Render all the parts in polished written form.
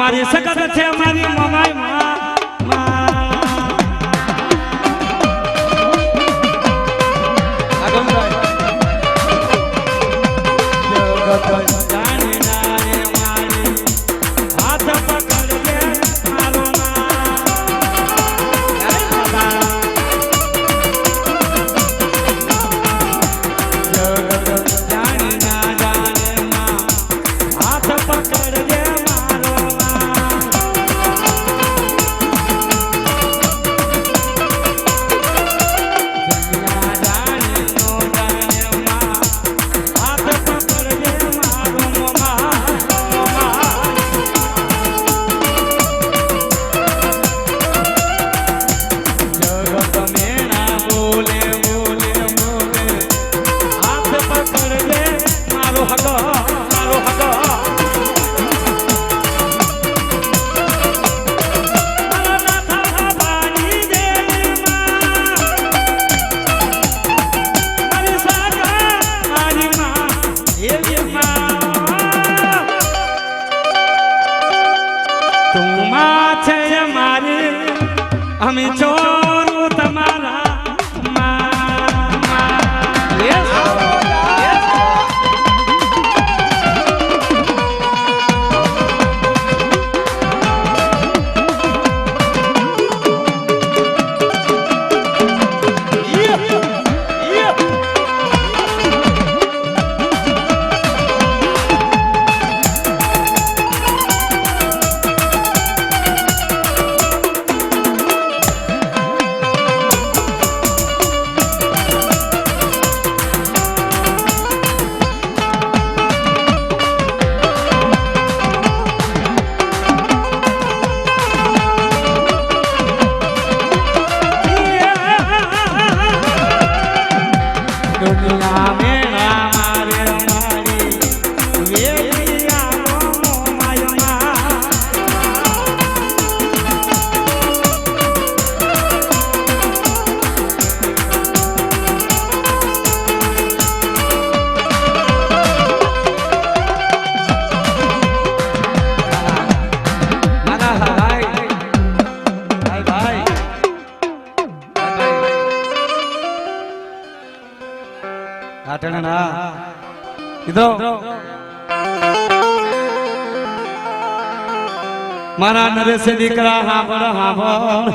મારી સગત છે મારી મમાઈ માં અમે ચોરું તમારા મારા નરેશ દીકરા હાંભળ હાંભળ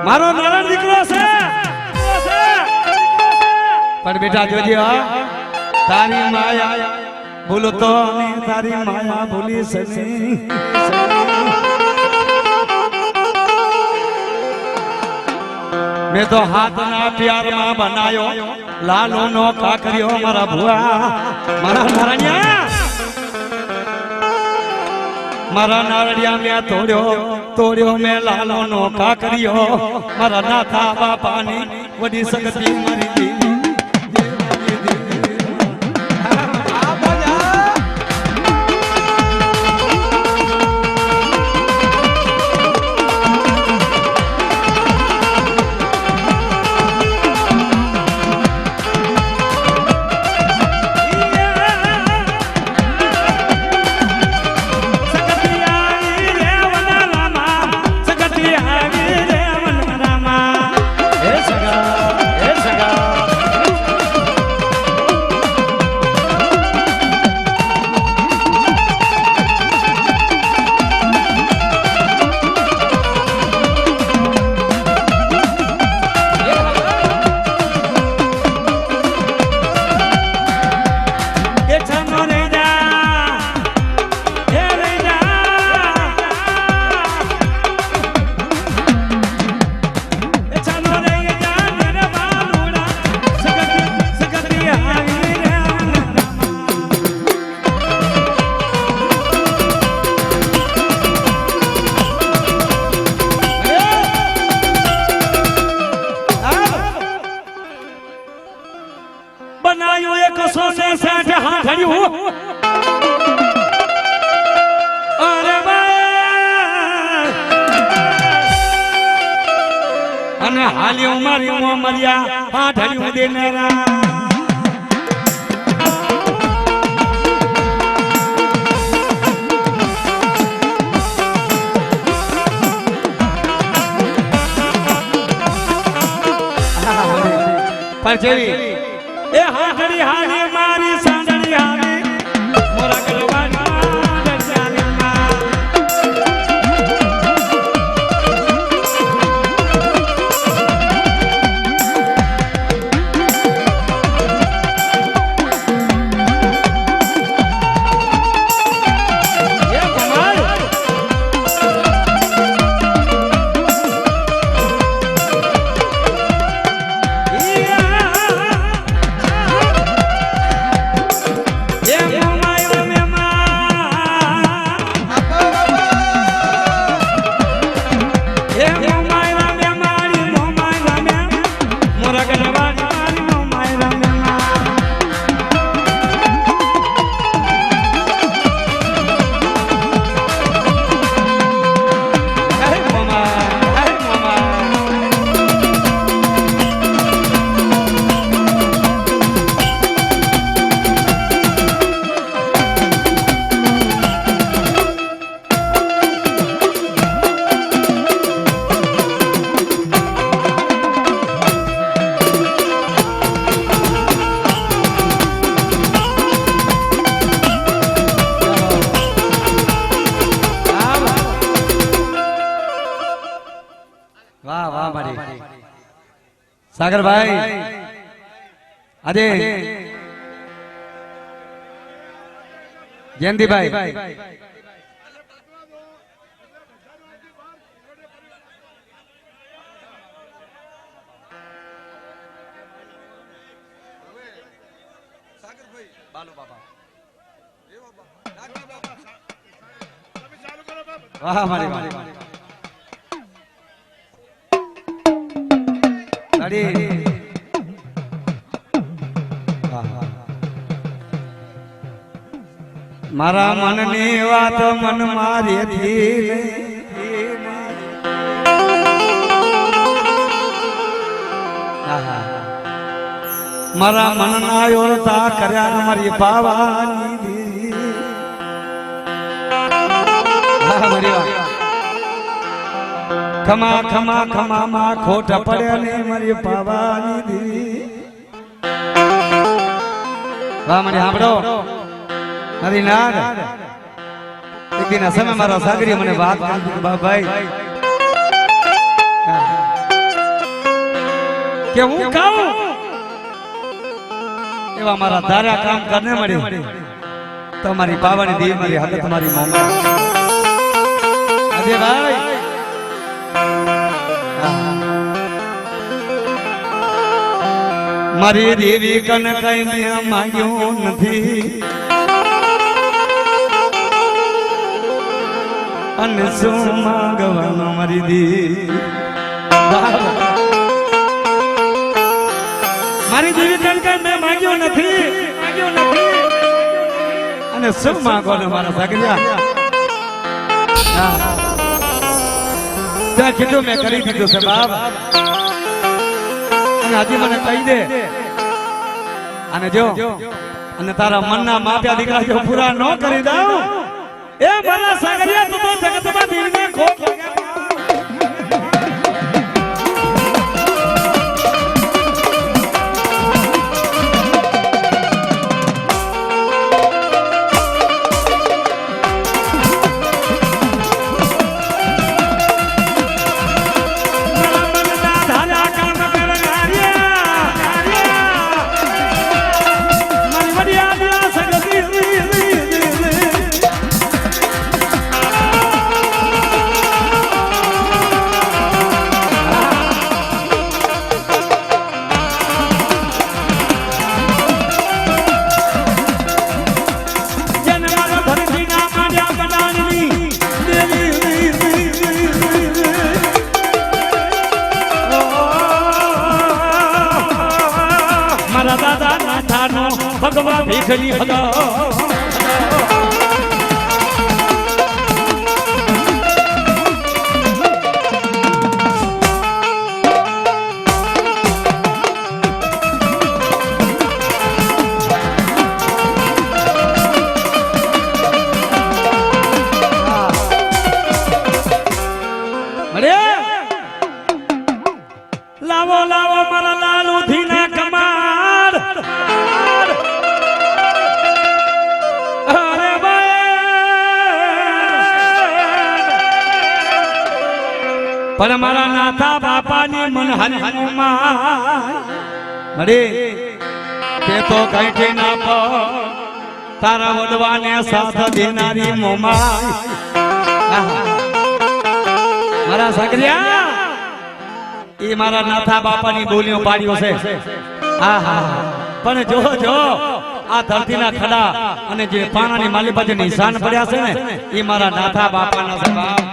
મારો નારાયણ દીકરો છે પણ બેટા જોજે તારી માયા ભૂલો તો તારી માયા ભૂલી સની मैं तो हाथ ना प्यार में बनायो लालो नो काकरियो मारा भुआ मारा नारड़िया में तोड़ियो में लालो नो काकरियो मारा नाथा बापा नी वडी सकती मरी दी बनायो एक सोने साठ हाथ हड़ियो अरे अने हालियो मारी मो मरिया हाथ हड़ियो देनेरा पर जेवी ए हाथड़ी हाली मारी सांडड़ी हाली मोरा गलवानी सागर भाई अरे जयंती भाई वाह हमारी मारा मन नी वात मन मारी थी मारा मन ना योरता कर्या मारी पावानी दी खमा खमा खमा मा खोट पड़े ने मारी पावानी दी वाह मने हांभळो नदी नाग एक दिन समय मारा सागरी मने बात करी भाई के हूं कहूं एवा मारा धारा काम करने मळे तुम्हारी पावानी दी मारी हद तुम्हारी मोंगा अरे भाई मारी देवी कन कई मैं मांग्यो नथी अन सो मांगवा मारी दी मारी देवी कन कई मैं मांग्यो नथी अन सो मांगो ने मारा सागरिया त्या कीधुं मैं करी दीधुं छे बाप हाजी मने कही दे अने जो अने तारा मनना माप्या दीकरा जो पूरा न करी दઉં ए मारा सागरिया तो जगतમાં દિલને ખોટ भगवा भीखरी भगा लावो लावो मारा लालू धीना कमा પણ મારા નાથા બાપાની મનહારી માં મરે તે તો કઈ કે ના પર તારા વડવાને સાથ દેનારી મોમાં મારા સગરિયા એ મારા નાથા બાપાની બોલીઓ પાડ્યો છે પણ જો આ ધરતીના ખડા અને જે પાણાની માલી પાસે નિશાન પડ્યા છે ને એ મારા નાથા બાપાના છે બાપ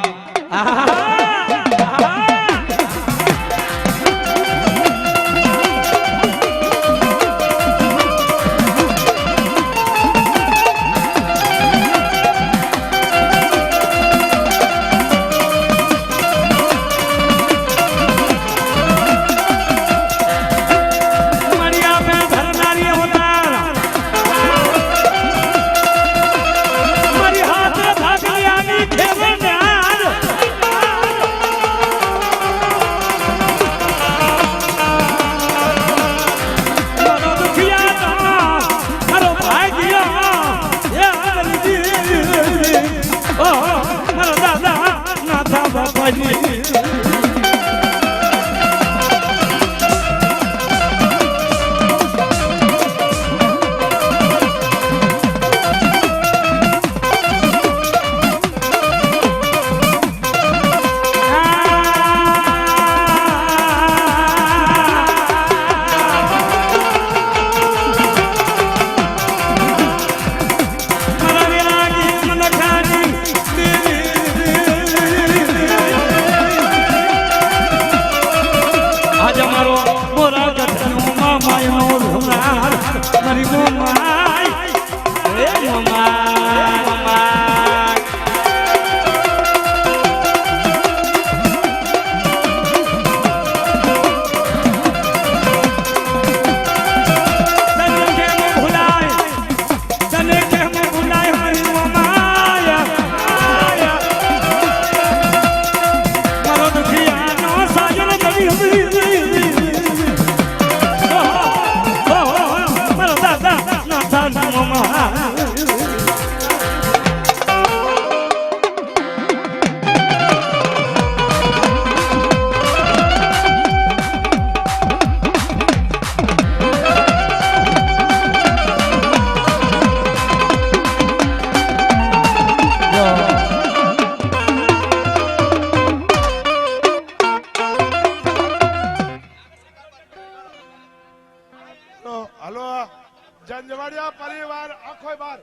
જંજવાડિયા પરિવાર આખો બાર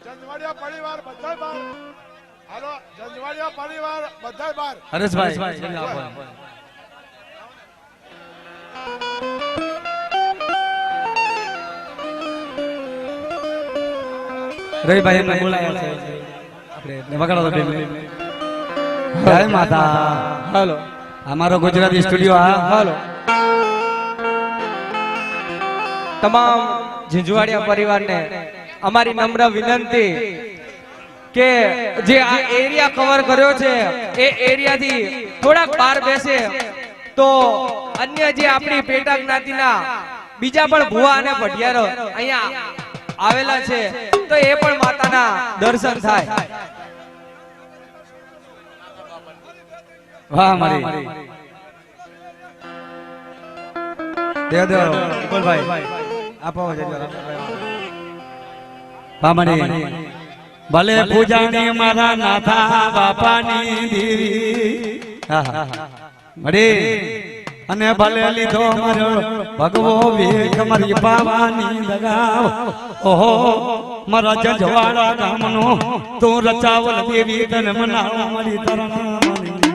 જંજવાડિયા પરિવાર બધાય બાર હાલો જંજવાડિયા પરિવાર બધાય બાર હરેશભાઈ રવિભાઈ એમને બોલાયા છે આપણે વગાડો તો બેન જય માતા હાલો અમારો ગુજરાતી સ્ટુડિયો હાલો તમામ ઝીંઝવાડિયા પરિવારને અમારી નમ્ર વિનંતી કે જે આ એરિયા કવર કર્યો છે એ એરિયાથી થોડાક બહાર બેસે તો અન્ય જે આપણી પેટા જ્ઞાતિના બીજા પણ ભુવા અને ભટિયારો અહીંયા આવેલા છે તો એ પણ માતાના દર્શન થાય. વાહ મારી દેવ ઇકબાલભાઈ આપો બામણી ભલે પૂજાણી મારા નાથા બાપાની દેવી મળી અને ભલે લીધો મારો ભગવો વેખ મારી બાવાની લગાવ ઓહો મારા જજવાડા ગામનો તું રચાવલ દેવી તન મનાવ મારી તરના મારી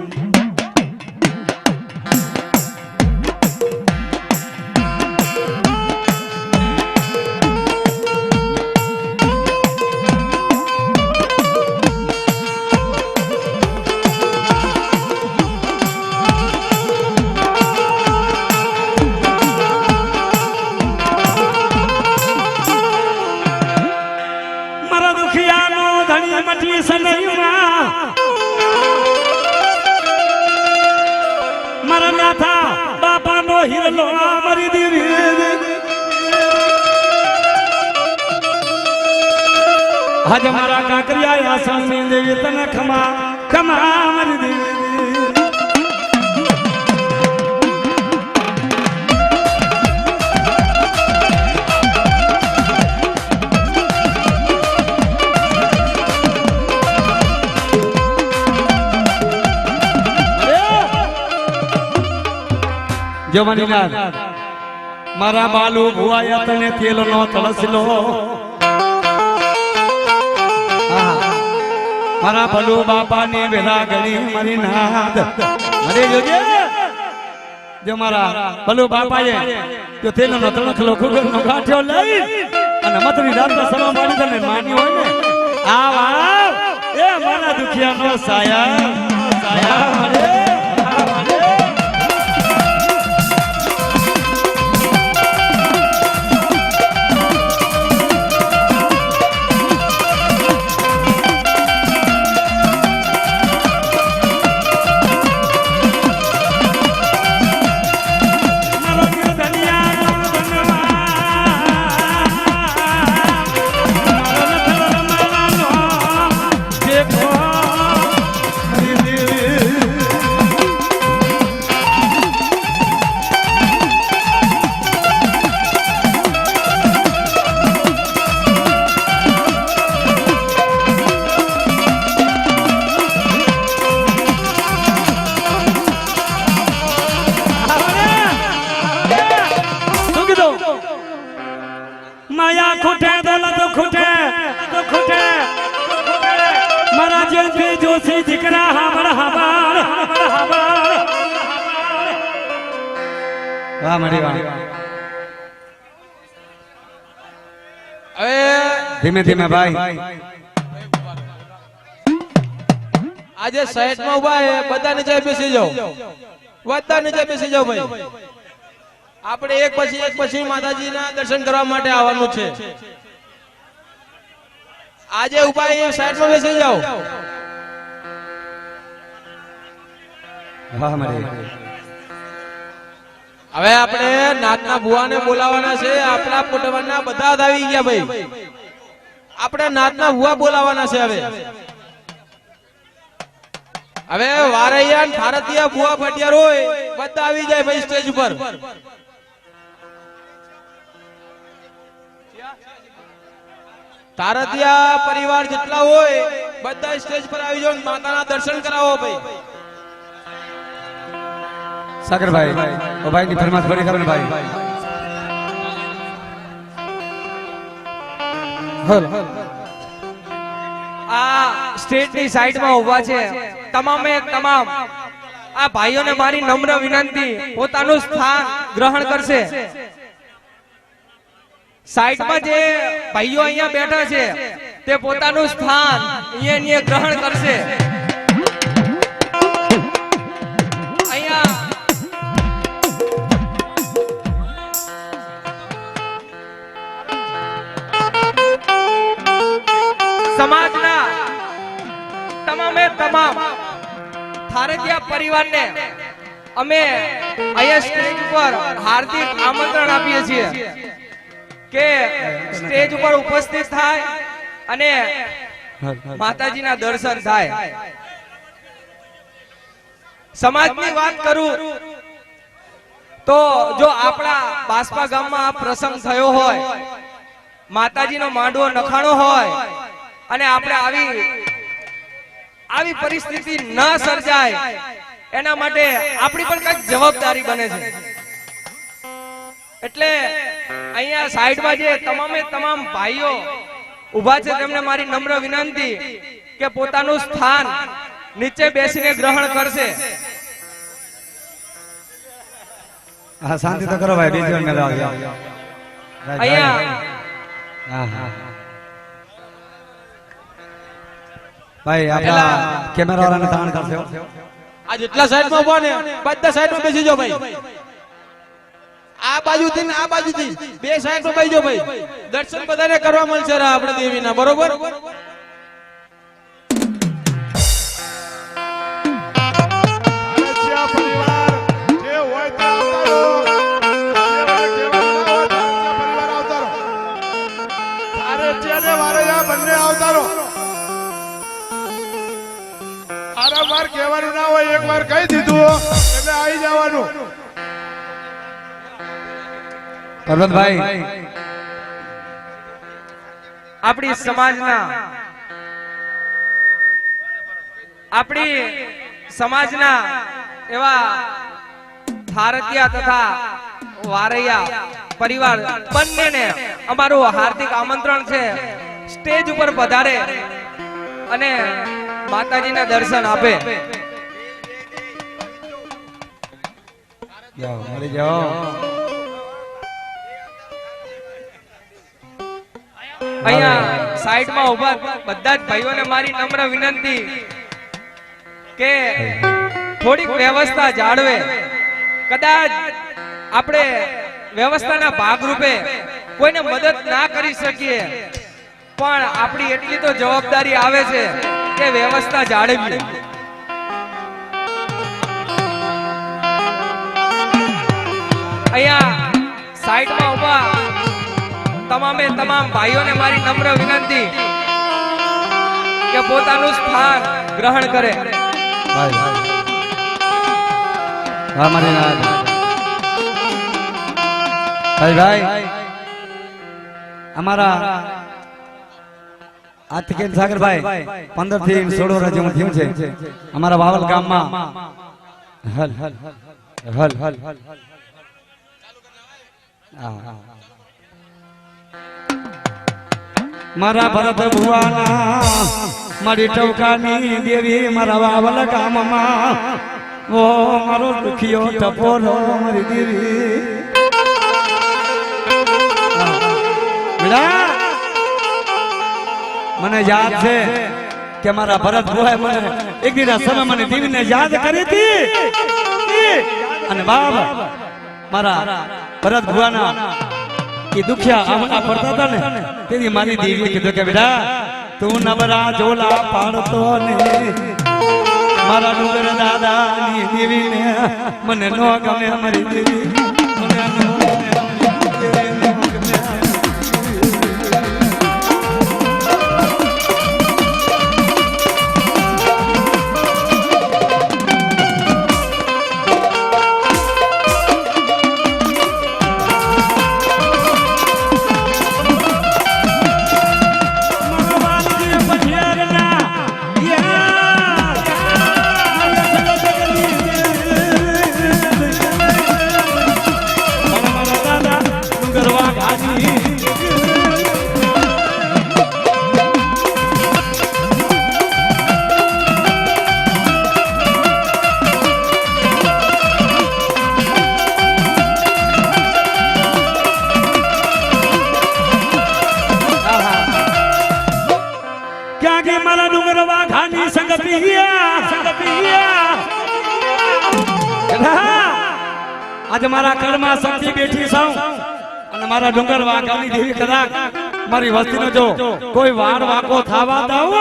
મારા નાથા બાપાનો હિરલો મારી દેવી આજે મારા કાકરિયા આસન દેવી તને ખમા ખમા મારી દેવી જવાની નાથ મારા બાલુ ભુવાયા તને તેલનો તળસલો મારા ભલુ બાપાની વેલા ગણી મારી નાદ અરે જોજે જો મારા ભલુ બાપાએ જો તેલનો તળસલો ખુગરનો ગાંઠ્યો લઈ અને મતની રાતના સવા મારી તને માન્યો હોય ને આવ આવ એ મારા દુખિયાનો સાયા સાયા મારે माया खुटे दौलत खुटे तो खुटे मारा जेल पे जोशी दिकरा हमर हमार वाह मड़ी वाह धीमे धीमे भाई આજે સાઈડ માં ઉભા હે બધા નીચે બેસી જાઓ બધા નીચે બેસી જાઓ ભાઈ આપણે એક પછી માતાજીના દર્શન કરવા માટે આવવાનું છે આજે ઉભા એ સાઈડમાં બેસી જાઓ વાહ મળી હવે આપણે નાતના ભુવાને બોલાવવાના છે આપણા પોટવાના બધા આવી ગયા ભાઈ આપણે નાતના ભુવા બોલાવવાના છે હવે વારૈયા ભારતીય ભુવા ભટિયાર હોય બધા આવી જાય ભાઈ સ્ટેજ ઉપર તારતિયા પરિવાર જેટલા હોય બધા સ્ટેજ પર આવી જાઓ માતાના દર્શન કરાવો ભાઈ સાગર ભાઈ ઓ ભાઈ ની ફરમાશ પૂરી કરો ને ભાઈ હલ આ સ્ટેજ ની સાઈડ માં ઉભા છે તમામે તમામ આ ભાઈઓને મારી નમ્ર વિનંતી પોતાનું સ્થાન ગ્રહણ કરશે સાઈડ માં જે ભાઈઓ અહીંયા બેઠા છે તે પોતાનું સ્થાન અહીંયા ગ્રહણ કરશે અહીંયા સમાજના તમામે તમામ થારકિયા પરિવારને અમે અહીંયા સ્ટેજ પર હાર્દિક આમંત્રણ આપીએ છીએ કે સ્ટેજ ઉપર ઉપસ્થિત થાય અને માતાજીના દર્શન થાય સમાજની વાત કરું તો જો આપણા બાસપા ગામમાં આ પ્રસંગ થયો હોય માતાજીનો માંડવો નખાણો હોય અને આપણે આવી પરિસ્થિતિ ન સર્જાય એના માટે આપણી પણ કઈક જવાબદારી બને છે એટલે અહીંયા સાઈડમાં જે તમામે તમામ ભાઈઓ ઊભા છે તેમને મારી નમ્ર વિનંતી કે પોતાનું સ્થાન નીચે બેસીને ગ્રહણ કરશે હા શાંતિ તો કરો ભાઈ બીજો મેં અહીંયા હા હા ભાઈ આપણા કેમેરા વાળાને તાણ કરજો આ જેટલા સાઈડમાં ઉભા ને બધા સાઈડમાં બેસી જાઓ ભાઈ આ બાજુથી ને આ બાજુથી બે સાઈડમાં બેસી જાઓ ભાઈ દર્શન બધાને કરવા મળશે આપણે દેવીના બરોબર વારંવાર કહેવાનું ના હોય એકવાર કહી દીધું એટલે આવી જવાનું પરબતભાઈ આપણી સમાજના એવા થારકિયા તથા વારૈયા પરિવાર બંનેને અમારું હાર્દિક આમંત્રણ છે સ્ટેજ ઉપર પધારે અને માતાજીના દર્શન આપે. જાઓ મળી જાઓ. અહીંયા સાઈડમાં ઉભા બધા જ ભાઈઓને મારી નમ્ર વિનંતી કે થોડીક વ્યવસ્થા જાળવે. કદાચ આપણે વ્યવસ્થાના ભાગરૂપે કોઈને મદદ ના કરી શકીએ પણ આપણી એટલી તો જવાબદારી આવે છે કે વ્યવસ્થા જાળવીએ. અહીંયા સાઈડમાં ઉભા તમામે તમામ ભાઈઓને મારી નમ્ર વિનંતી કે પોતાનું સ્થાન ગ્રહણ કરે. હા મારી નાથ ભાઈ અમારા આતિકેન સાગરભાઈ 15 થી 16 વર્ષ જેવું થયું છે અમારા વાવલ ગામમાં. હલ હલ હલ હલ હલ મારા ભરત ભુવાના મારી ટવકાની દેવી મારા વાવલ ગામમાં ઓ મારો દુખિયો ટપોરો મારી દેવી. મને યાદ છે કે મારા ભરત ભુવાએ મને એક દિવસ સમય મને દેવીને યાદ કરી હતી અને બાબા મારા ભરત ભુવાના એ દુખિયા આમના પડતા હતા ને તેથી મારી દેવી કીધું કે બેટા તું નબરા જોલા પાડતો ને મારા ડુંગર દાદાની દેવીને મને નો ગમે મારી દેવી મને નો ગમે. આજે મારા કળમાં શક્તિ બેઠી છું અને મારા ડુંગર વાઘાની દેવી કદાચ મારી વસ્તીનો જો કોઈ વાડ વાકો થાવા દઉં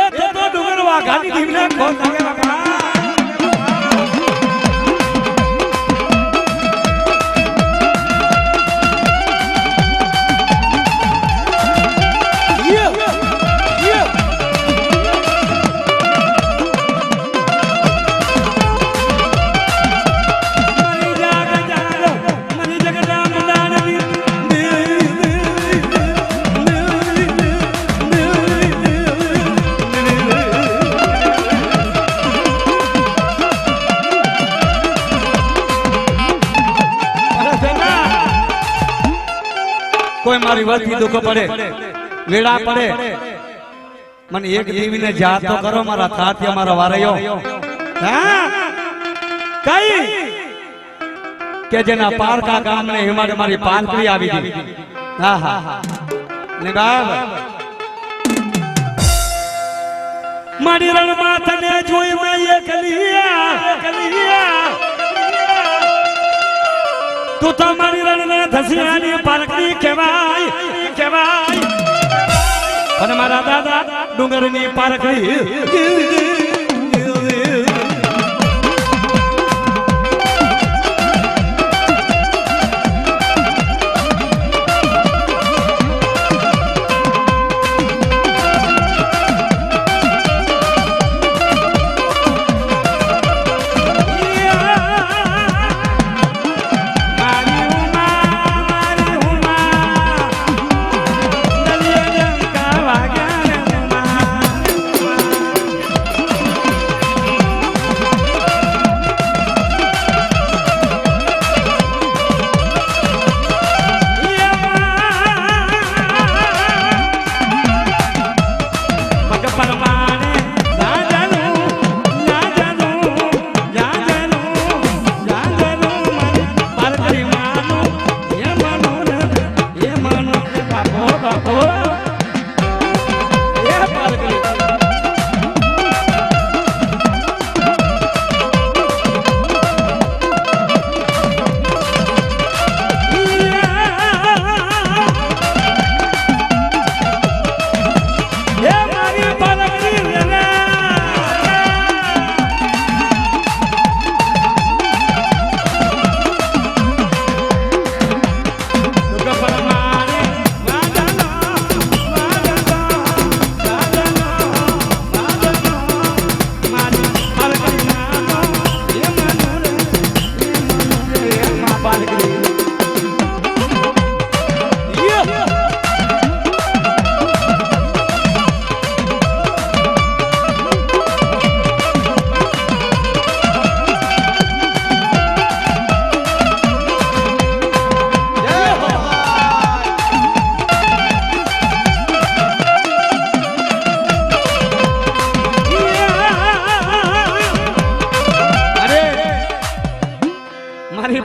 એ તો ડુંગર વાઘાની દેવીને ખોટ લાગે બાપા. કોઈ મારી વસ્તી દુઃખ પડે વેડા પડે મને એક દેવીને યાદ તો કરો મારા થાત્યા મારા વારયો કઈ કે જેના પારકા ગામને હિમાડે મારી પાલકડી આવી ગઈ. હા હા ને બાબ મારી રણમાં તને જોઈ મેં એકલિયા તું તો મારી રણને ધસિયાની પારકડી કહેવાય કહેવાય અને મારા દાદા ડુંગરની પારકડી.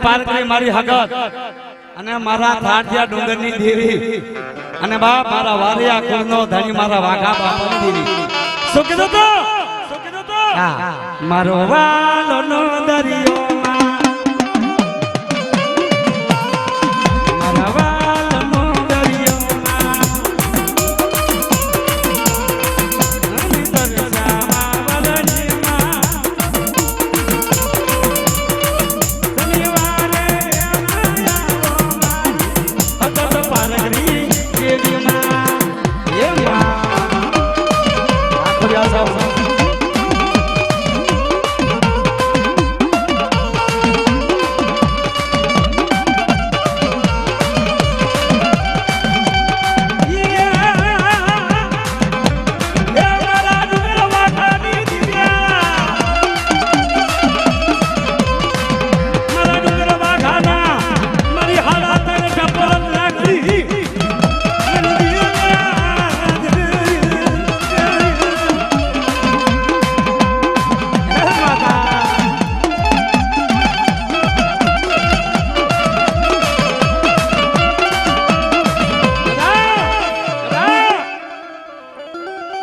પાર કરી મારી હગત અને મારા થાળિયા ડુંગરની દેવી અને બાપ મારા વારિયા કુળનો ધણી મારા વાઘા બાપાની દેવી શું કીધું તો મારો વાલોનો દરિયો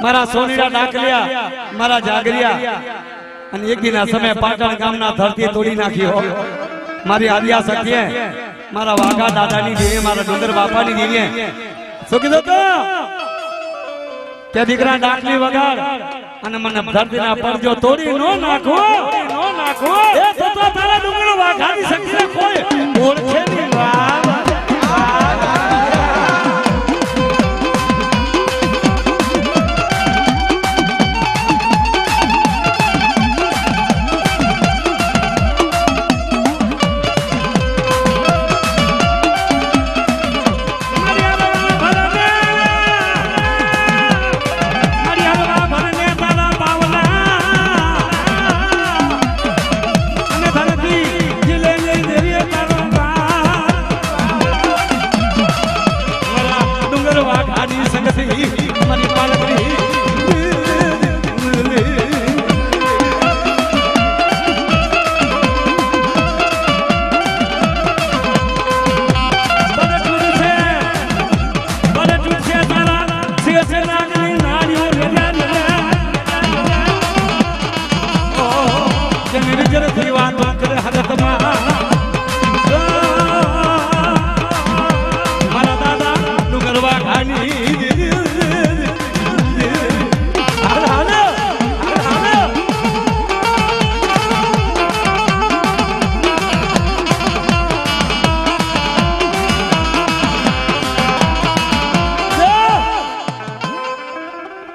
મારા સોનીડા ડાકલિયા મારા જાગરિયા અને એક દિના સમય પાટણ ગામના ધરતી તોડી નાખ્યો મારી આદિયા સખીએ મારા વાઘા દાદાની દેવી મારા ડુંગર બાપાની દેવીએ શું કીધું તો કે દીકરા ડાકલી વગાડ અને મને ધરતીના પડજો તોડી નો નાખો એ તો તારા ડુંગર વાઘાની શક્તિને કોઈ ઓળખે નહીં વાહ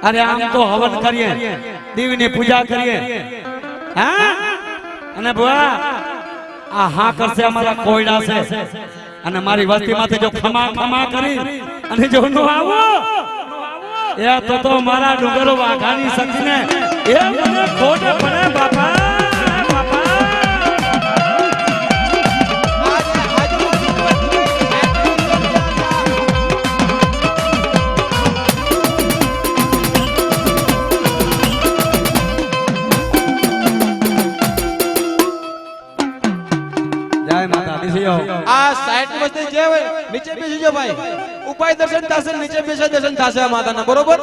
अरे आम तो हवन करिए देवी ने पूजा करिए हाँ અને બુઆ આ હા કરશે અમારા કોયડા છે અને મારી વસ્તીમાંથી જો ખમા ખમા કરી અને જો નો આવો એ તો મારા ડુંગરો વાઘાની શક્તિને એ મને ખોટ પડે બાપા આ સાઈડ માં જે હોય નીચે બેસી જાઓ ભાઈ ઉપાય દર્શન થશે નીચે બેસે દર્શન થશે આ માતાના બરોબર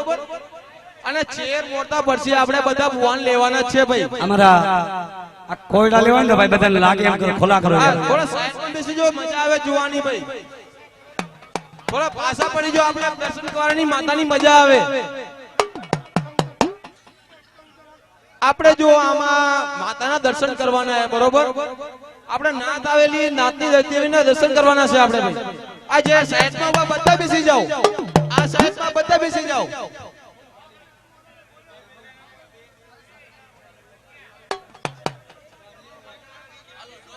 અને ચેર મોરતા પડશે આપણે બધા ભુવાન લેવાના છે ભાઈ અમારા આ કોયડા લેવાના ને ભાઈ બધાને લાગે એમ કરો ખોલા કરો થોડા સાઈડ માં બેસી જાઓ મજા આવે જોવાની ભાઈ થોડા પાછા પડી જાઓ આપણે દર્શન કરવાની માતાની મજા આવે આપણે જો આમાં માતાના દર્શન કરવાના છે બરોબર આપણે નાત આવેલી નાતની દેવીના દર્શન કરવાના છે આપણે ભાઈ આ જે સાઈડમાં બધા બેસી જાઓ આ સાઈડમાં બધા બેસી જાઓ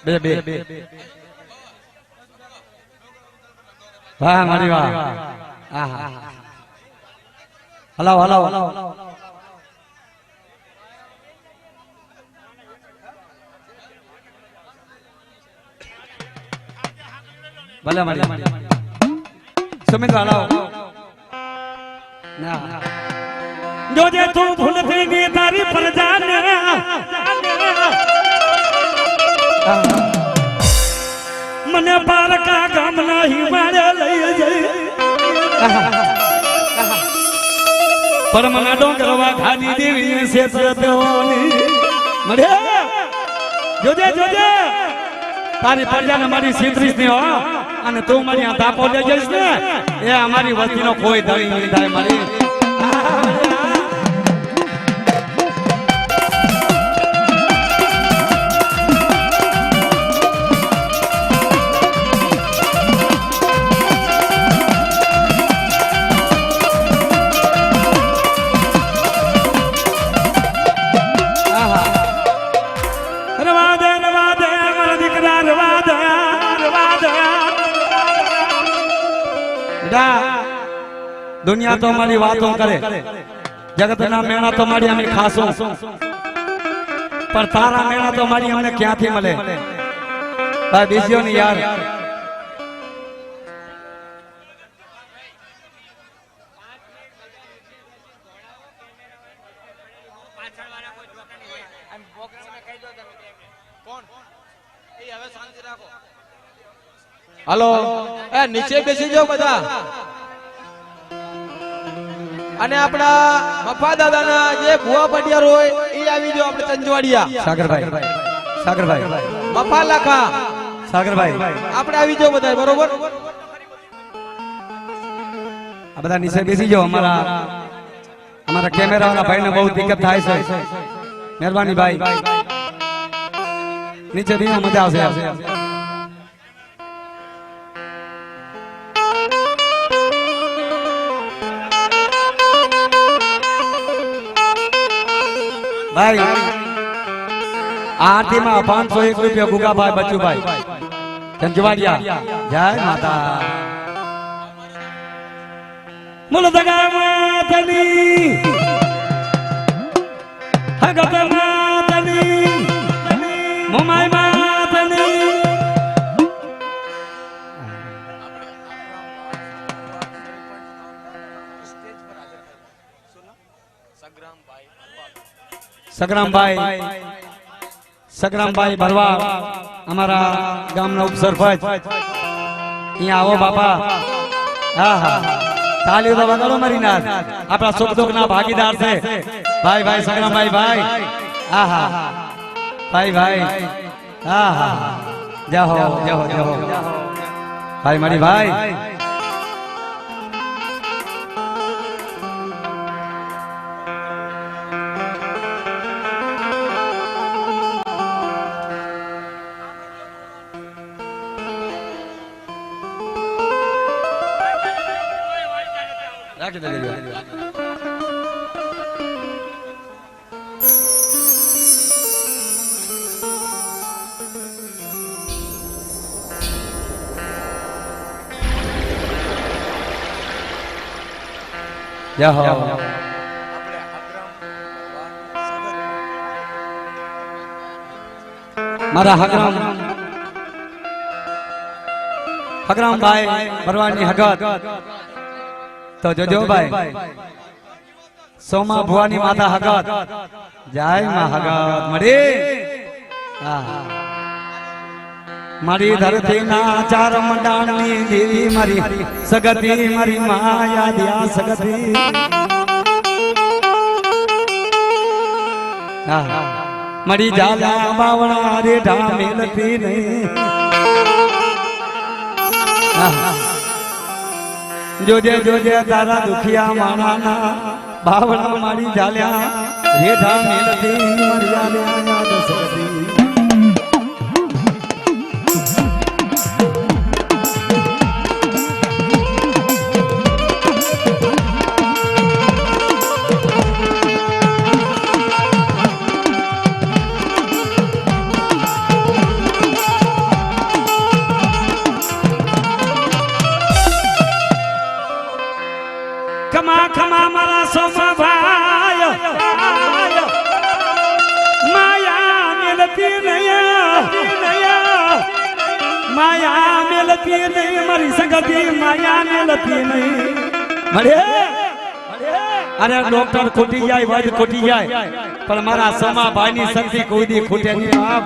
બે વાહ મારી વાહ આહા હલાવ હલાવ ભલે મારી સુમિત હલાવ ના જોજે તું ભૂલતી ની તારી પ્રજાને મને પારકા ગામના હિમાલય લઈ જઈ પર મને ડોંગરવા ખાધી દેવી ક્ષેત્ર તેઓની મળે જોજે જોજે તારી પ્રજાને મારી 36 ની હો અને તું મારી આ તાપો લઈ જઈશ ને એ અમારી વસ્તીનો કોઈ દળી નહીં થાય મારી दुनिया तो हमारी बातों करे जगत ना मेणा तो हमारी हमें खासो पर तारा मेणा तो हमारी हमने क्या थी मले भाई बीजियो नहीं यार હાલો એ નીચે બેસી જાઓ બધા અને આપણા મફા દાદાના જે ભુવા પડિયાર હોય એ આવી જાઓ આપણે ચંજવાડિયા सागर भाई મફા લાખા सागर भाई આપણે આવી જાઓ બધા બરોબર આ બધા નીચે બેસી જાઓ हमारा कैमरा वाला भाई ने बहुत दिक्कत થાય છે મહેરબાની ભાઈ નીચે भी मजा આવશે भाई आरती में 501 रुपया गुगा भाई बच्चू भाई चंचवाड़िया जय माता मुल दगा मातनी हगत मातनी मुमाई मातनी सग्राम भाई भरवा हमारा गामना उप सरपंच यहाँ आओ बापा हाँ हाँ ताली तो बगाड़ो मरी नाथ अपना सुख दुख ना भागीदार से भाई भाई सग्राम भाई भाई हाँ हाँ भाई भाई हाँ हाँ जाओ जाओ जाओ भाई मरी भाई રાખી દે જાઓ મારા હગરામ ભાઈ ભરવાની હગત तो जो भाई सोमा भुवानी माता हगत जय मां हगत मरे मारी धरती ना चार मंडाणी देवी मारी सगती मारी माया दिया सगती मरी जाला बावणा रे ढा मिलती नहीं जोजे जोजे तारा दुखिया माना भावना मारी जाल्या रेठा मिलती मर्यादा याद सदी खमा खमा मारा सोमा भाई माया मिलती नहीं माया मिलती नहीं मरी संगति माया मिलती नहीं मरे अरे डॉक्टर खोटी जाए वैद्य खोटी जाए पर मारा सोमा भाई नी शक्ति कोई दी खोटे नहीं आप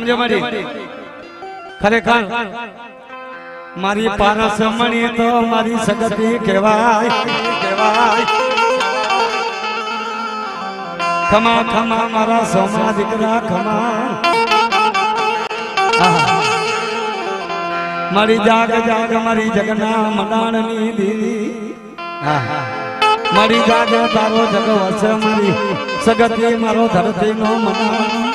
જો મારી ખરેખર મારી પારસ મણી તો મારી સગતી કહેવાય કહેવાય ખમા ખમા મારા સોમા દીકરા ખમા મારી જાગ જાગ મારી જગના મડાણની દીદી મારી જાગ તારો જગ વસ મારી સગતી મારો ધરતી નો મડાણ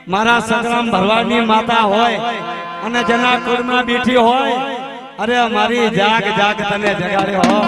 મારા સંગ્રામ ભરવાડની માતા હોય અને જેના કુળમાં બેઠી હોય અરે મારી જાગ જાગ તને જગાડે હો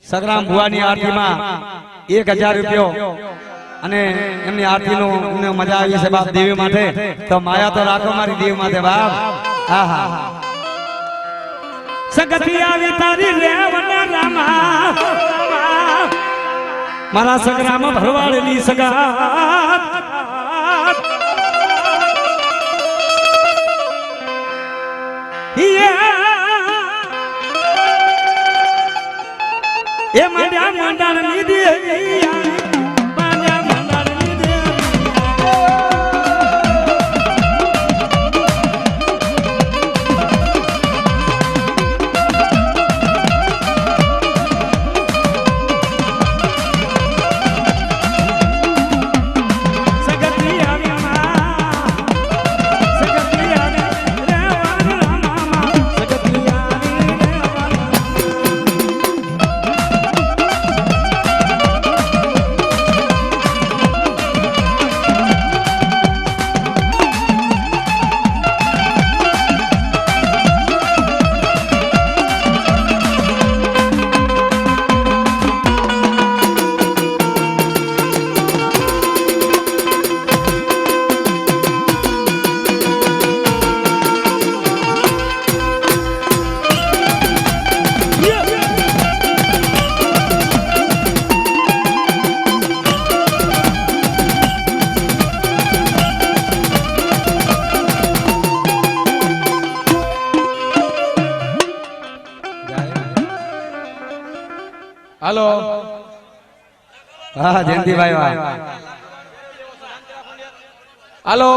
સગરામ ભુવાની આરતીમાં 1000 રૂપિયો અને એમની આરતીનો એમને મજા આવી છે બાપ દેવી માટે તો માયા તો રાખો મારી દેવી માટે બાપ હા હા સગતી આવી તારી રેવના રામા મારા સગરામ ભરવાડની સગાત એ મંડ્યા મંડાણની દેવી મંડ્યા મંડાણની દેવી સગતી આવી માં સગતી આવી રેવા રામા સગતી આવી રેવા હાલો હા જયંતિભાઈ વાહ હાલો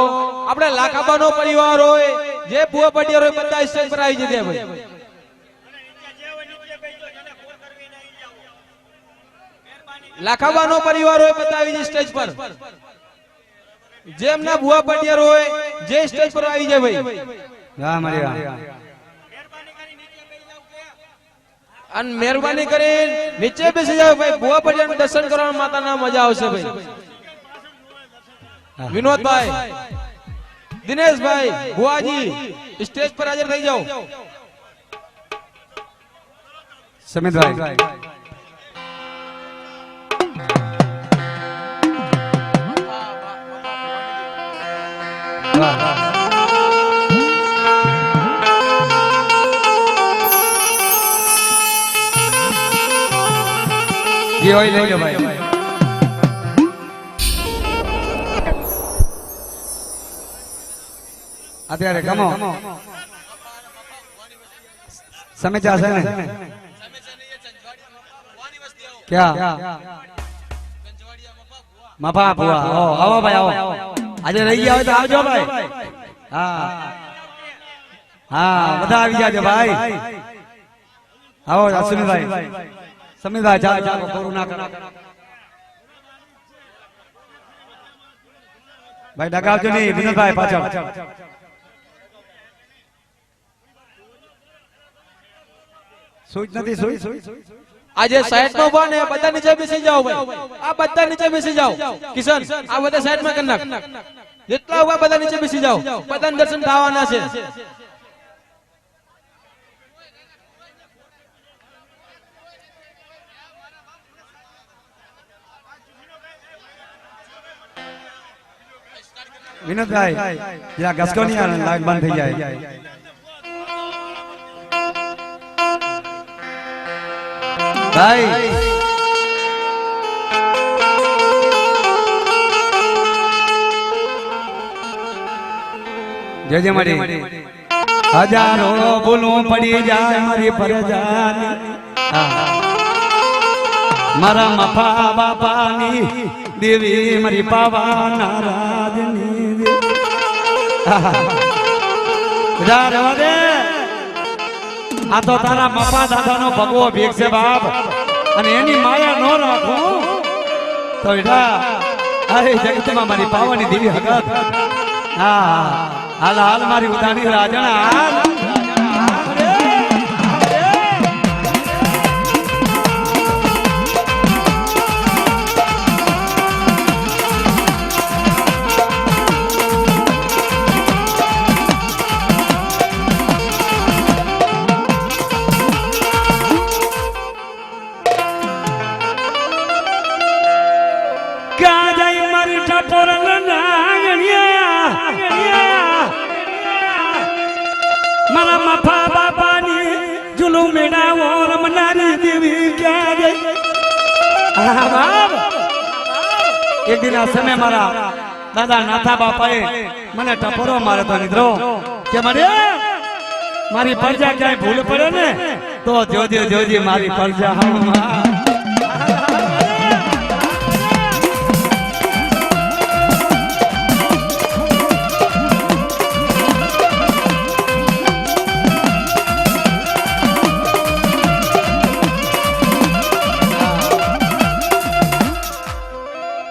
આપણે લાખાબાનો પરિવાર હોય જે ભુવા પટિયાર હોય બધા સ્ટેજ પર આવી જશે ભાઈ લાખાબાનો પરિવાર હોય બધા આવી જાય સ્ટેજ પર જેમના ભુવા પટિયાર હોય જે સ્ટેજ પર આવી જાય ભાઈ હા મારી વાહ અને મહેરબાની કરી નીચે બેસી જાવ ભાઈ ભુવા પટિયાર દર્શન કરવાની માતાના મજા આવશે ભાઈ વિનોદભાઈ દિનેશભાઈ ભુવાજી સ્ટેજ પર હાજર થઈ જાઓ સમિતભાઈ જે હોય લઈ લો ભાઈ. અત્યારે કમો સમેચા છે ને ક્યાં મફા ભુવા આવો ભાઈ આવો. આજે રહી ગયા હોય તો આવજો ભાઈ. હા હા બધા આવી જાજો ભાઈ. આવો સમીરભાઈ સમીરભાઈ ચાલો ચાલો પૂરું ના કરો ભાઈ. ડગાવજો નહીં વિનોદભાઈ પાછળ. સુઈ નથી સુઈ આજે સાઈડમાં ઉભા ને બધા નીચે બેસી જાઓ ભાઈ. આ બધા નીચે બેસી જાઓ. કિશન આ બધા સાઈડમાં કરી નાખ. જેટલા ઉભા બધા નીચે બેસી જાઓ. બધાને દર્શન થવાના છે. વિનોદભાઈ જરા ઘસકો નહીં આવે લાઈટ બંધ થઈ જાય. ભાઈ જય મળી હજારો ભૂલું પડી જાય મારી ફરજાની. મારા મફા બાપાની દેવી મારી પાવા નારાજની. આ તો તારા મફા દાદાનો ભગવો ભીખ છે બાપ, અને એની માયા નો રાખું તો અરે જગતમાં મારી પાવાની દેવી હગત. હા હાલ હાલ મારી ઉદાની રાજણા હાલ. મારા મફા બાપાની જુલુમ મેળાવો રમનારી દેવી ક્યાં ગઈ? એક દિન આ સમય મારા દાદા નાથા બાપાએ મને ટપોરો માર્યો તો મિત્રો કે મારી પ્રજા ક્યાંય ભૂલ પડે ને તો જોજે મારી પ્રજા.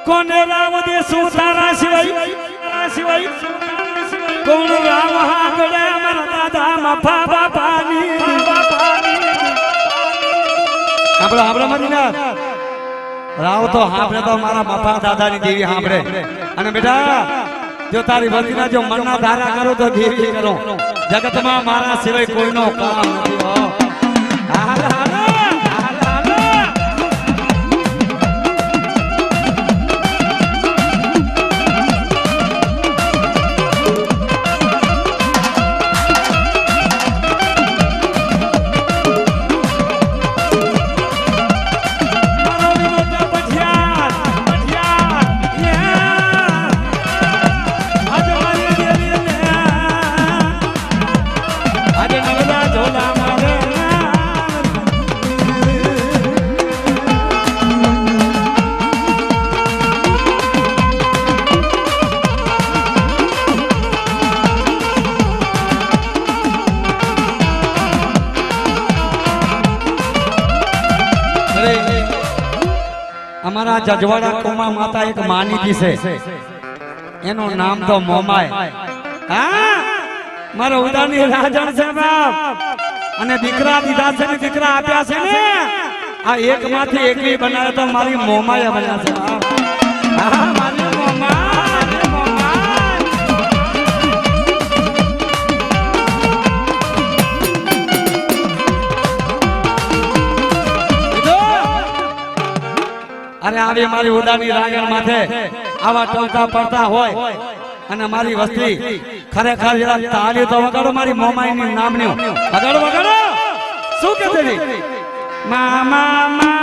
કોને રાવ દેશું તારા સિવાય કોણ રાવ હાગડે મારા દાદા મફા બાપાની. આપણે મદીના રાવ તો હાંભળે તો મારા મફા દાદાની દેવી હાંભળે. અને બેટા જો તારી વર્તીના જો મનના ધારા કરો તો દેવી કરો. જગતમાં મારા સિવાય કોઈનો કામ નથી. અમારા જજવાડા કોમા માતા એક માનીતી છે, એનું નામ તો મોમાય. હા મારો ઉદાની રાજણ છે બાપ, અને દીકરા દીધા છે ને દીકરા આપ્યા છે ને આ એક માંથી એકવી બનાવે તો મારી મોમાયા બન્યા છે બાપ. હા મારી મોમા. આવી મારી ઉદાની રાગણ માથે આવા ટોકા પડતા હોય અને મારી વસ્તી ખરેખર જરા તાળી તો વગાડો મારી મોમાઈની નામની વગાડો વગાડો શું કે છે મામા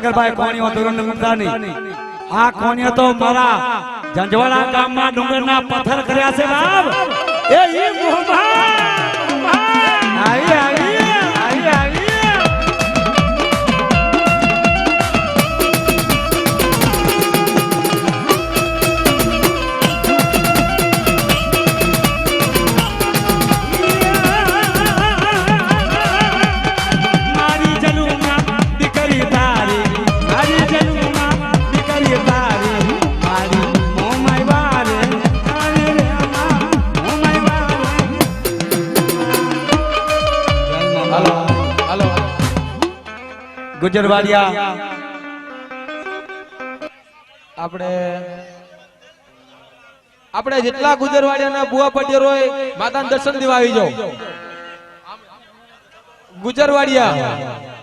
સાગરભાઈ કોણીઓ તુરંત મુક્તાની આ કોણીઓ તો મારા જંજવાડા ગામમાં ડુંગરના પથ્થર કર્યા છે બાપ એ ઈ મોહબા આઈ આઈ આઈ આઈ ગુજરવાડિયા આપણે જેટલા ગુજરવાડિયાના બુઆ પટેલ હોય માતાના દર્શન દેવા આવી જાઓ ગુજરવાડિયા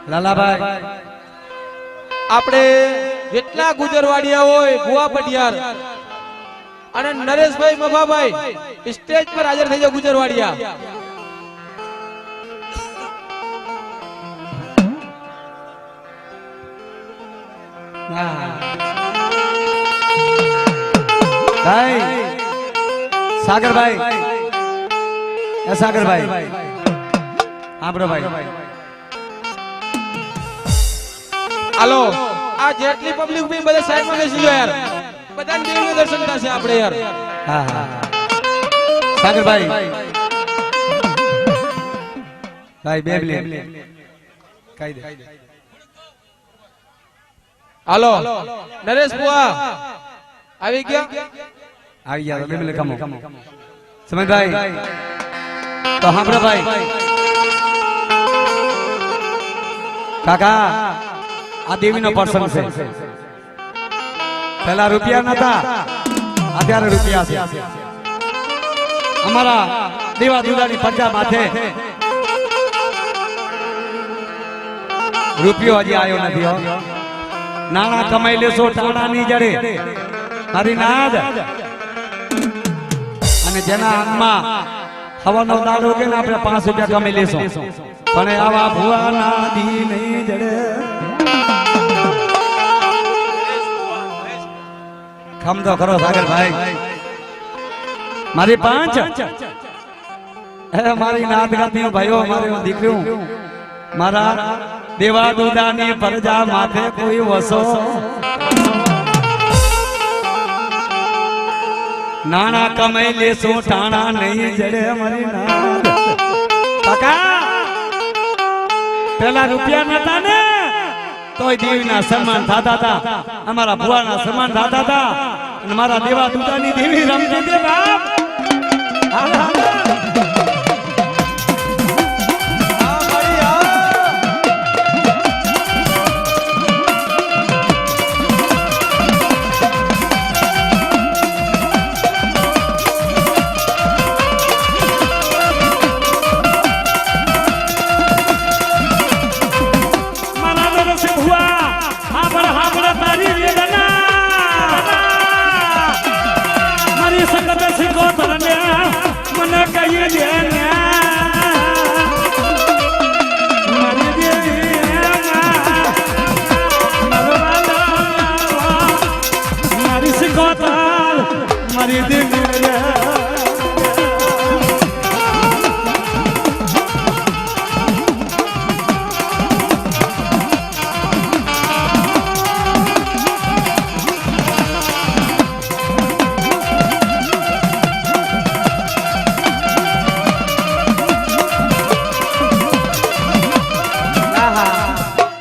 લાલાભાઈ આપણે જેટલા ગુજરવાડિયા હોય બુઆ પટિયાર અને નરેશભાઈ મભાભાઈ સ્ટેજ પર હાજર થઈ જાવ ગુજરવાડિયા ભાઈ સાગરભાઈ એ સાગરભાઈ આપણો ભાઈ હાલો આ જેટલી પબ્લિક ભી બધા સાઈડમાં બેસી જાઓ યાર બધાને દેવનું દર્શન થશે આપણે યાર હા હા સાગરભાઈ ભાઈ બે લે કાઈ દે હાલો નરેશ બુઆ આવી ગયા બે લે કમો સમજભાઈ તો હાંભળો ભાઈ કાકા આ દેવીનો પ્રસંગ છે પહેલા રૂપિયા નતા અત્યારે રૂપિયા છે અમારા દેવા દુદાની પંજા માથે રૂપિયો હજી આવ્યો નથી હો નાણા કમાઈ લેશો ટાણા ની જડે મારી નાદ અને જેના હાથમાં હવાનો દાડો કે ને આપણે 5 રૂપિયા કમાઈ લેશો પણ આવા ભુવા ના દી નહીં જડે ખમ તો કરો સાગરભાઈ મારી 5 મારી નાદ ગાતી ભાઈઓ મારી દીકરીઓ મારા દેવા દુદાની પરજા માથે કોઈ વસો નાણા કમાઈ લેશું ટાણા નહીં જડે મારી નાદ કાકા પેલા રૂપિયા નતા ને તોય દેવીના સન્માન થતા હતા અમારા ભુવાના સન્માન થતા હતા અને મારા દેવા દુદાની દેવી રમતી દે બાપ તારી મારી દીકરી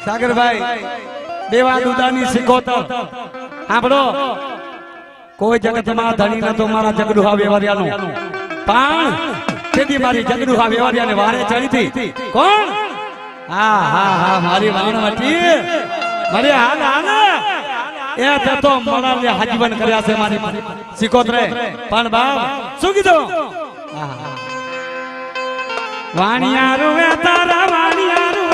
સાગરભાઈ દેવા દુદાની સિકોતર સાંભળો કોઈ જગતમાં ધણી નતો મારા જગડુહા વેવારિયાનો પણ તેથી મારી જગડુહા વેવારિયાને વારે ચડી હતી કોણ હા હા હા મારી વાણવટી મારી હાલ હાલ એ તો મણાને હાજીવન કર્યા છે મારી સિકોતરે પણ બાપ શું કીધું વાણિયા રૂવે તારા વાણિયા રૂવે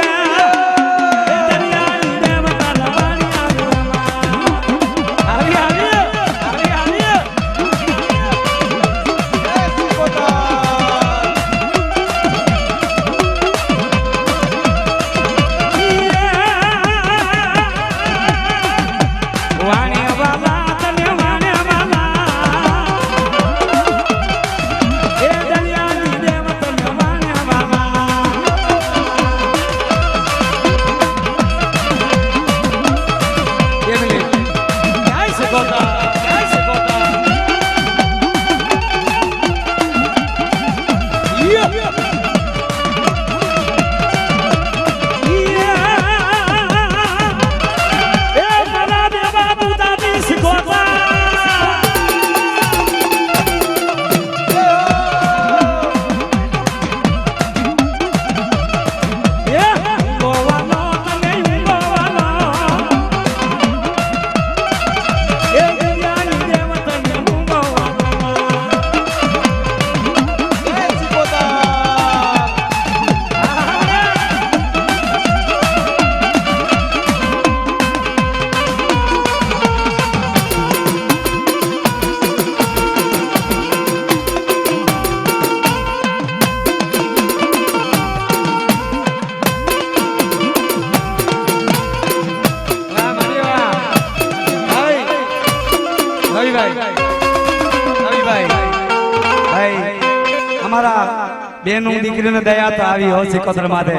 બેનું દીકરીને દયા તો આવી હોય સિકોતર માથે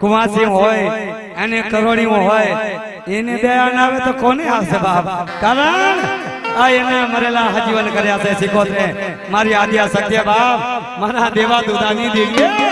કુવાસી હોય અને કરોડી હોય એને દયા ના આવે તો કોને આવશે બાપ કારણ આ એને મરેલા હજીવન કર્યા છે સિકોતરે મારી આદ્યા સત્ય બાપ મારા દેવા દુદાની દીકરી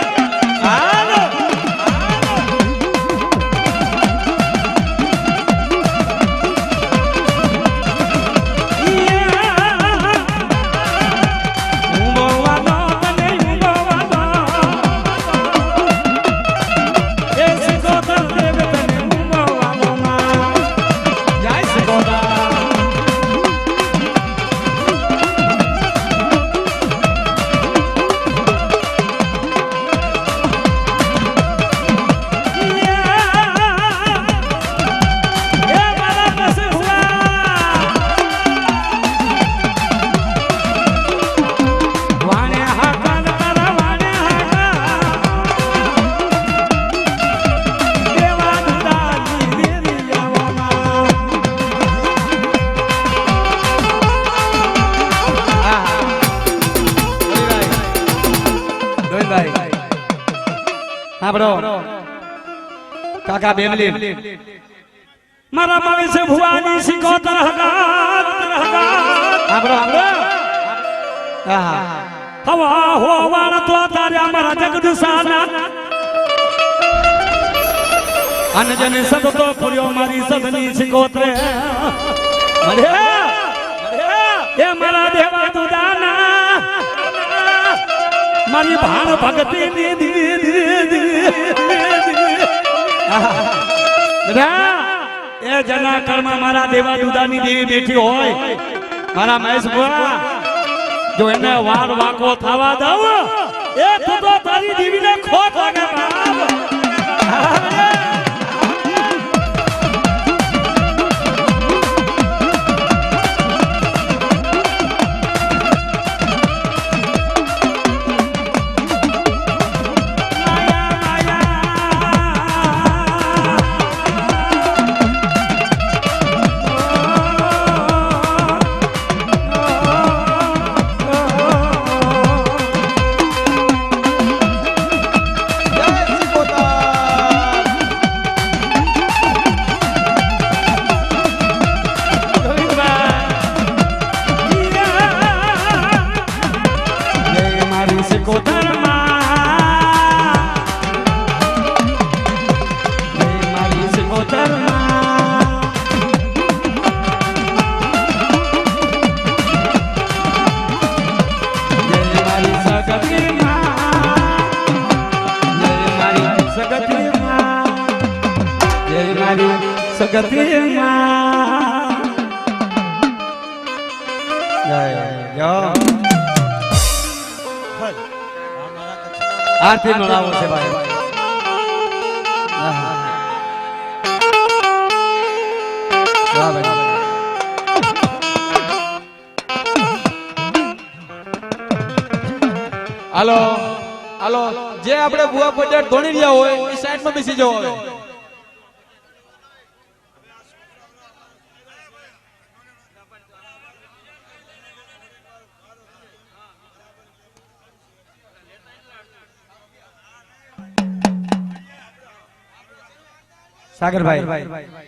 કાકા બેમલી મારા માવે છે ભુવાની સિકોતર હગાત આપણો હવા હોવાળ તો તારે અમારા જગદુસાના અનજને સદતો પુર્યો મારી સદની સિકોતરે અરે એ મારા દેવા દુદાના મારી ભાણ ભક્તિ એ જના કર્મા મારા દેવા દુદાની દેવી બેઠી હોય મારા મહેશ બુઆ જો એને વાર વાકો થવા દઉં એ તો તારી દેવીને ખોટ લાગે સદગતિમાં જય જય આરતી મળાવો છે ભાઈ વાહ ભાઈ હાલો હાલો જે આપણે બુઆ પટેલ ધોણી રહ્યા હોય એ સાઈડમાં બેસી જાવ હવે સાગરભાઈ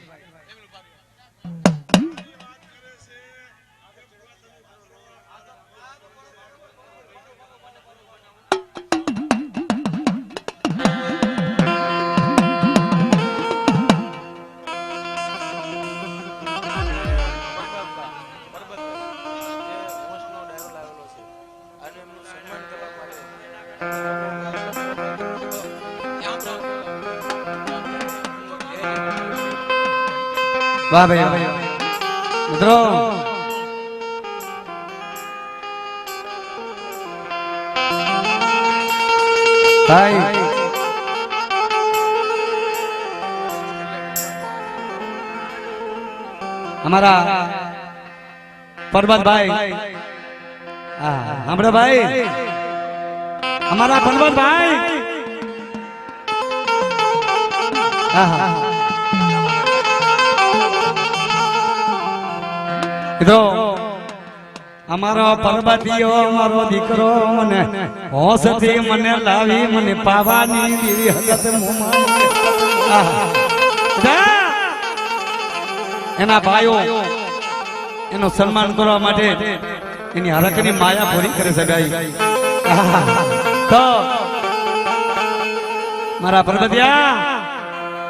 વાહ ભાઈ મિત્રો ભાઈ અમારા પરબતભાઈ હમણાં ભાઈ અમારા પરબતભાઈ કીધો અમારો પરબતીયો અમારો દીકરો મને હોશથી મને લાવી મને પાવાની દીવી હકત એના ભાઈઓ એનું સન્માન કરવા માટે એની હરકની માયા પૂરી કરી શકાય તો મારા પરબતિયા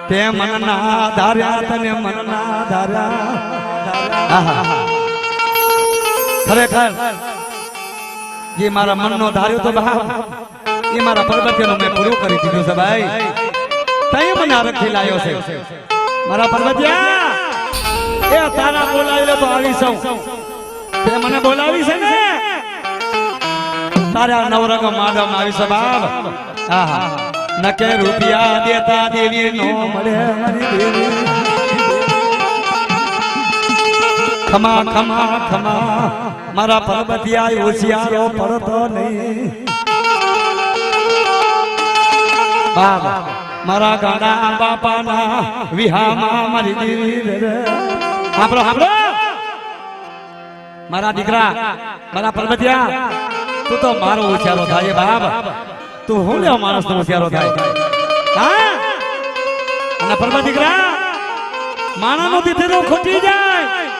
તે મનના ધાર્યા તને મનના ધાર્યા ખરેખર જે મારા મનનો ધાર્યો તો બાપ એ મારા પર્વતીયનો મેં પૂરું કરી દીધું છે ભાઈ તઈ મને આરખી લાયો છે મારા પર્વતિયા એ તારા બોલાવેલો તો આવી સૌ તે મને બોલાવી છે ને તારા નવરંગ માડમ આવી છે બાપ આહા નકે રૂપિયા દેતા દેવી નો મળે મારી દેવી ખમા ખમા ખમા મારા પરબતિયા હોશિયારો પડતો નહીં બાબા મારા ગાડા બાપાના વિહામાં મારી દેવી સાંભળો સાંભળો મારા દીકરા મારા પરબતિયા તું તો મારો હોશિયારો થાય બાપ તું હું લેવા માણસ નો હોશિયારો થાય હા અને પરબત દીકરા માણાનો દીધેલો ખોટી જા